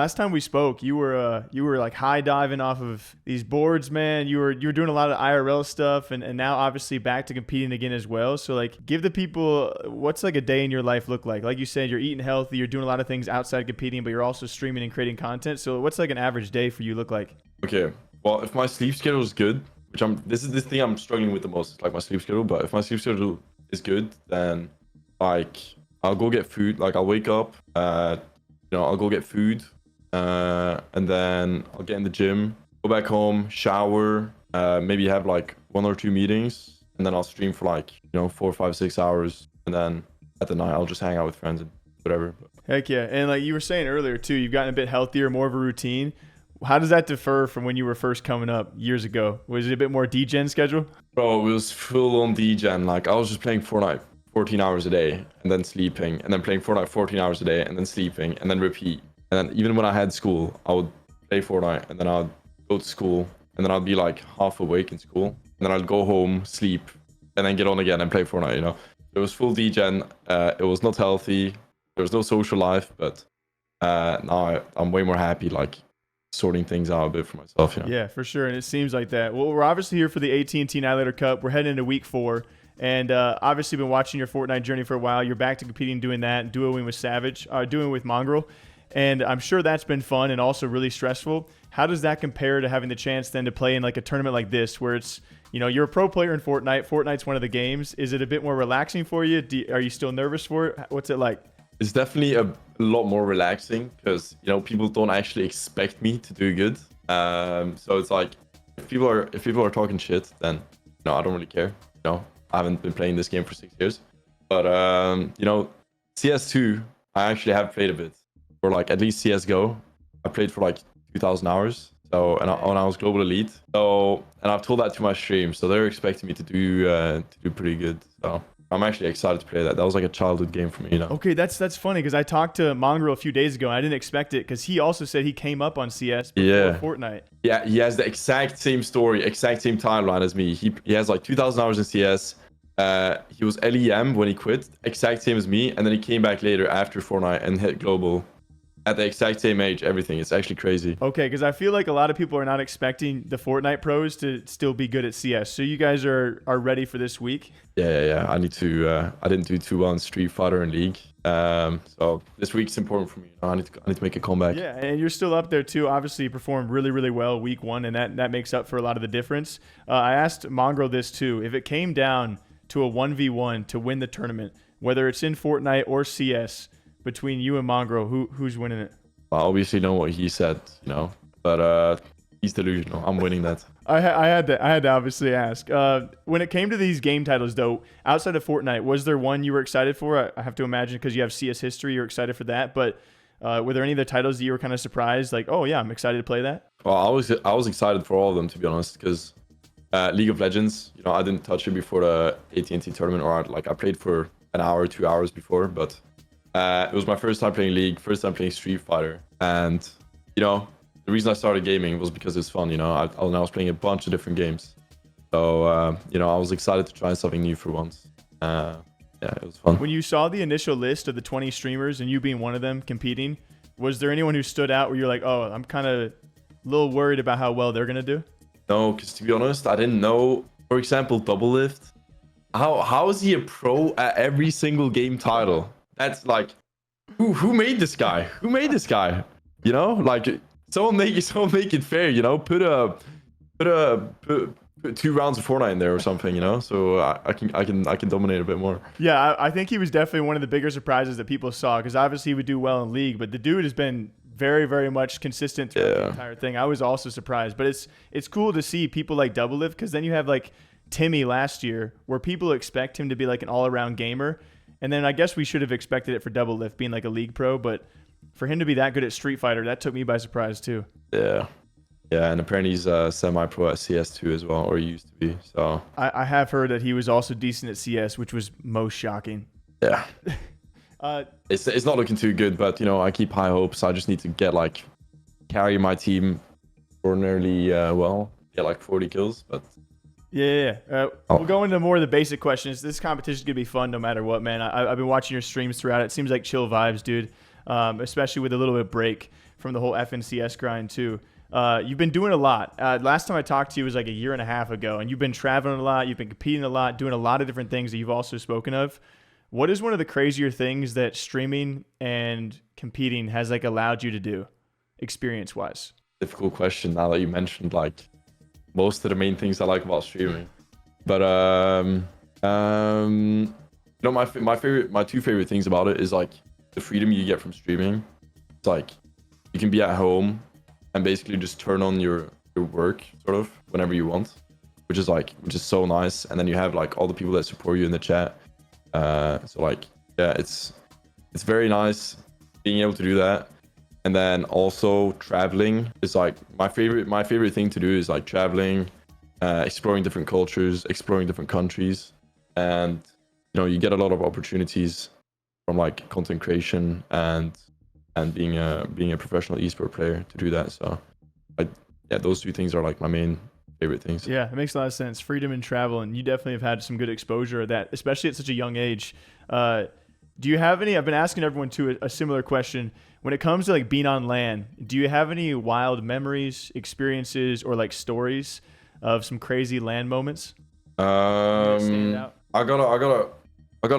Last time we spoke, you were like high diving off of these boards, man. You were doing a lot of IRL stuff, and now obviously back to competing again as well. So like, give the people what's like a day in your life look like. Like you said, you're eating healthy, you're doing a lot of things outside competing, but you're also streaming and creating content. So what's like an average day for you look like? Okay, well, if my sleep schedule is good, which this is the thing I'm struggling with the most, like my sleep schedule. But if my sleep schedule is good, then like I'll go get food. Like I'll wake up, I'll go get food. And then I'll get in the gym, go back home, shower, maybe have like 1 or 2 meetings, and then I'll stream for like 4, 5, 6 hours, and then at the night I'll just hang out with friends and whatever. Heck yeah. And like you were saying earlier too, you've gotten a bit healthier, more of a routine. How does that differ from when you were first coming up years ago? Was it a bit more degen schedule? Bro, it was full on degen. Like I was just playing Fortnite 14 hours a day and then sleeping, and then playing Fortnite 14 hours a day and then sleeping, and then repeat. And then even when I had school, I would play Fortnite, and then I'd go to school, and then I'd be like half awake in school, and then I'd go home, sleep, and then get on again and play Fortnite. It was full degen. It was not healthy. There was no social life, but now I'm way more happy, like sorting things out a bit for myself. Yeah, for sure. And it seems like that. Well, we're obviously here for the AT&T Annihilator Cup. We're heading into week 4. And obviously been watching your Fortnite journey for a while. You're back to competing, doing that, duoing with doing with Mongraal. And I'm sure that's been fun and also really stressful. How does that compare to having the chance then to play in like a tournament like this where it's, you're a pro player in Fortnite. Fortnite's one of the games. Is it a bit more relaxing for you? Are you still nervous for it? What's it like? It's definitely a lot more relaxing because, people don't actually expect me to do good. So it's like if people are talking shit, then, I don't really care. I haven't been playing this game for 6 years. But, CS2, I actually have played a bit. For like at least CSGO, I played for like 2,000 hours. So when I was global elite. So and I've told that to my stream. So they're expecting me to do pretty good. So I'm actually excited to play that. That was like a childhood game for me. Okay, that's funny because I talked to Mongraal a few days ago and I didn't expect it because he also said he came up on CS before Fortnite. Yeah, he has the exact same story, exact same timeline as me. He has like 2,000 hours in CS. He was LEM when he quit, exact same as me, and then he came back later after Fortnite and hit global. At the exact same age, everything. It's actually crazy. Okay, because I feel like a lot of people are not expecting the Fortnite pros to still be good at CS. So you guys are ready for this week? Yeah. I need to. I didn't do too well in Street Fighter and League. So this week's important for me. I need to make a comeback. Yeah, and you're still up there too. Obviously, you performed really, really well week 1, and that makes up for a lot of the difference. I asked Mongraal this too. If it came down to a 1v1 to win the tournament, whether it's in Fortnite or CS, between you and Mongraal, who's winning it? I obviously know what he said, but he's delusional. I'm winning that. I had to obviously ask. When it came to these game titles, though, outside of Fortnite, was there one you were excited for? I have to imagine because you have CS history, you're excited for that. But were there any of the titles that you were kind of surprised? Like, oh yeah, I'm excited to play that. Well, I was excited for all of them, to be honest, because League of Legends, I didn't touch it before the AT&T tournament, or I played for an hour, 2 hours before, but. It was my first time playing League, first time playing Street Fighter, and the reason I started gaming was because it's fun. I was playing a bunch of different games, so I was excited to try something new for once. Yeah, it was fun. When you saw the initial list of the 20 streamers and you being one of them competing, was there anyone who stood out where you're like, oh, I'm kind of a little worried about how well they're gonna do? No, because to be honest, I didn't know. For example, Double Lift. How is he a pro at every single game title? That's like, who made this guy? Who made this guy? Like someone make it fair. Put 2 rounds of Fortnite in there or something. So I can dominate a bit more. Yeah, I think he was definitely one of the bigger surprises that people saw because obviously he would do well in League, but the dude has been very, very much consistent throughout the entire thing. I was also surprised, but it's cool to see people like Double Lift because then you have like Timmy last year where people expect him to be like an all-around gamer. And then I guess we should have expected it for Double Lift being like a League pro, but for him to be that good at Street Fighter, that took me by surprise too. Yeah, and apparently he's semi-pro at CS2 as well, or he used to be. So I have heard that he was also decent at CS, which was most shocking. Yeah. It's not looking too good, but I keep high hopes. I just need to carry my team ordinarily well, get like 40 kills, but. Yeah. We'll go into more of the basic questions. This competition is going to be fun no matter what, man. I've been watching your streams throughout. It seems like chill vibes, dude, especially with a little bit of break from the whole FNCS grind too. You've been doing a lot. Last time I talked to you was like a year and a half ago, and you've been traveling a lot. You've been competing a lot, doing a lot of different things that you've also spoken of. What is one of the crazier things that streaming and competing has like allowed you to do, experience-wise? Difficult question now that you mentioned like most of the main things I like about streaming. But my two favorite things about it is like the freedom you get from streaming. It's like you can be at home and basically just turn on your work sort of whenever you want, which is so nice. And then you have like all the people that support you in the chat. So like, yeah, it's very nice being able to do that. And then also traveling is like my favorite thing to do is like traveling, exploring different cultures, exploring different countries. And, you know, you get a lot of opportunities from like content creation and being a professional esport player to do that. So yeah, those two things are like my main favorite things. Yeah, it makes a lot of sense. Freedom and travel, and you definitely have had some good exposure of that, especially at such a young age. Do you have any, I've been asking everyone too a similar question. When it comes to like being on LAN, do you have any wild memories, experiences, or like stories of some crazy LAN moments? Stand out? I got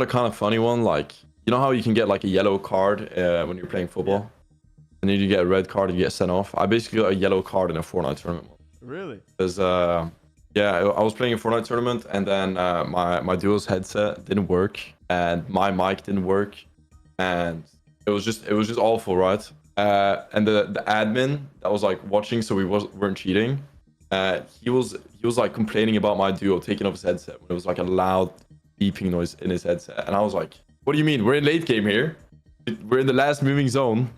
a kind of funny one. Like, you know how you can get like a yellow card when you're playing football? Yeah. And then you get a red card and you get sent off. I basically got a yellow card in a Fortnite tournament. Really? Because yeah, I was playing a Fortnite tournament, and then my duo's headset didn't work, and my mic didn't work, and it was just awful, right? And the admin that was like watching, so we weren't cheating. He was like complaining about my duo taking off his headset when it was like a loud beeping noise in his headset, and I was like, "What do you mean? We're in late game here. We're in the last moving zone,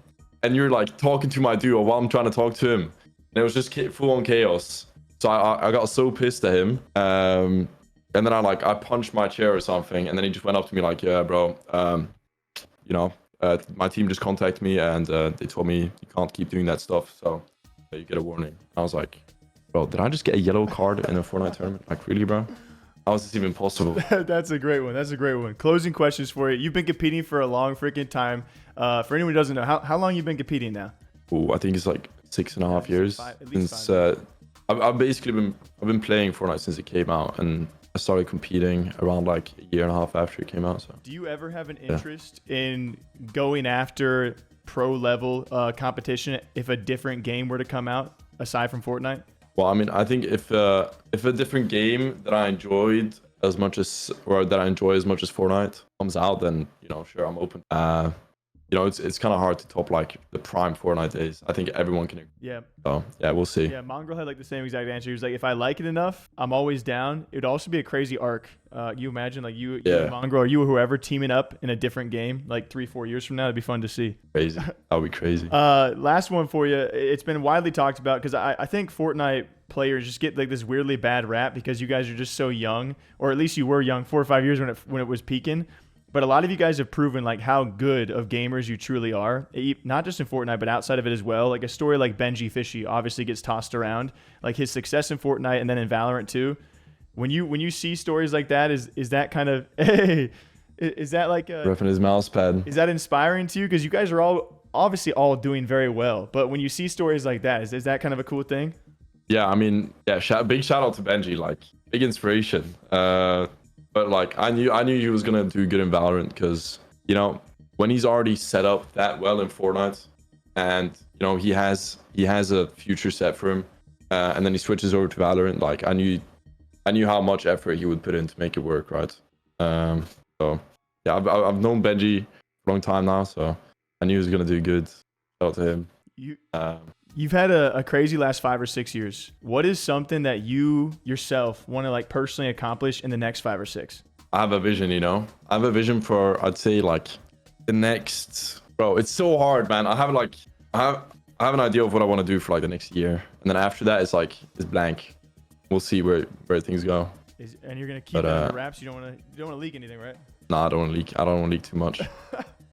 and you're like talking to my duo while I'm trying to talk to him." And it was just full on chaos. So I got so pissed at him. And then I punched my chair or something. And then he just went up to me like, "Yeah, bro, you know, my team just contacted me and they told me you can't keep doing that stuff. So you get a warning." I was like, "Bro, did I just get a yellow card in a Fortnite tournament? Like, really, bro? How is this even possible?" That's a great one. That's a great one. Closing questions for you. You've been competing for a long freaking time. For anyone who doesn't know, how long you been competing now? Ooh, I think it's like 6.5 years since I've been playing Fortnite since it came out, and I started competing around like a year and a half after it came out. So do you ever have an interest in going after pro level competition if a different game were to come out aside from Fortnite? Well, I mean, I think if a different game that I enjoy as much as Fortnite comes out, then, you know, sure, I'm open. You know, it's kind of hard to top like the prime Fortnite days. I think everyone can. Yeah. So yeah, we'll see. Yeah, Mongraal had like the same exact answer. He was like, if I like it enough, I'm always down. It would also be a crazy arc. You imagine like you and Mongraal, or you or whoever teaming up in a different game like 3-4 years from now. It'd be fun to see. Crazy. That would be crazy. Last one for you. It's been widely talked about because I think Fortnite players just get like this weirdly bad rap because you guys are just so young, or at least you were young, 4 or 5 years when it was peaking. But a lot of you guys have proven like how good of gamers you truly are, not just in Fortnite, but outside of it as well. Like a story like Benji Fishy obviously gets tossed around, like his success in Fortnite and then in Valorant too. When you see stories like that, is that kind of, hey, is that like ripping his mouse pad? Is that inspiring to you? Because you guys are all obviously all doing very well. But when you see stories like that, is that kind of a cool thing? Yeah, I mean, yeah, big shout out to Benji, like big inspiration. But like I knew he was gonna do good in Valorant because, you know, when he's already set up that well in Fortnite, and, you know, he has a future set for him, and then he switches over to Valorant. Like I knew how much effort he would put in to make it work, right? So yeah, I've known Benji for a long time now, so I knew he was gonna do good. Shout out to him. You've had a crazy last 5 or 6 years. What is something that you yourself want to like personally accomplish in the next 5 or 6? I have a vision, you know. I have a vision for, I'd say, like the next. Bro, it's so hard, man. I have an idea of what I want to do for like the next year, and then after that, it's blank. We'll see where things go. And you're gonna keep it under wraps. You don't want to leak anything, right? Nah, I don't want to leak. I don't want to leak too much.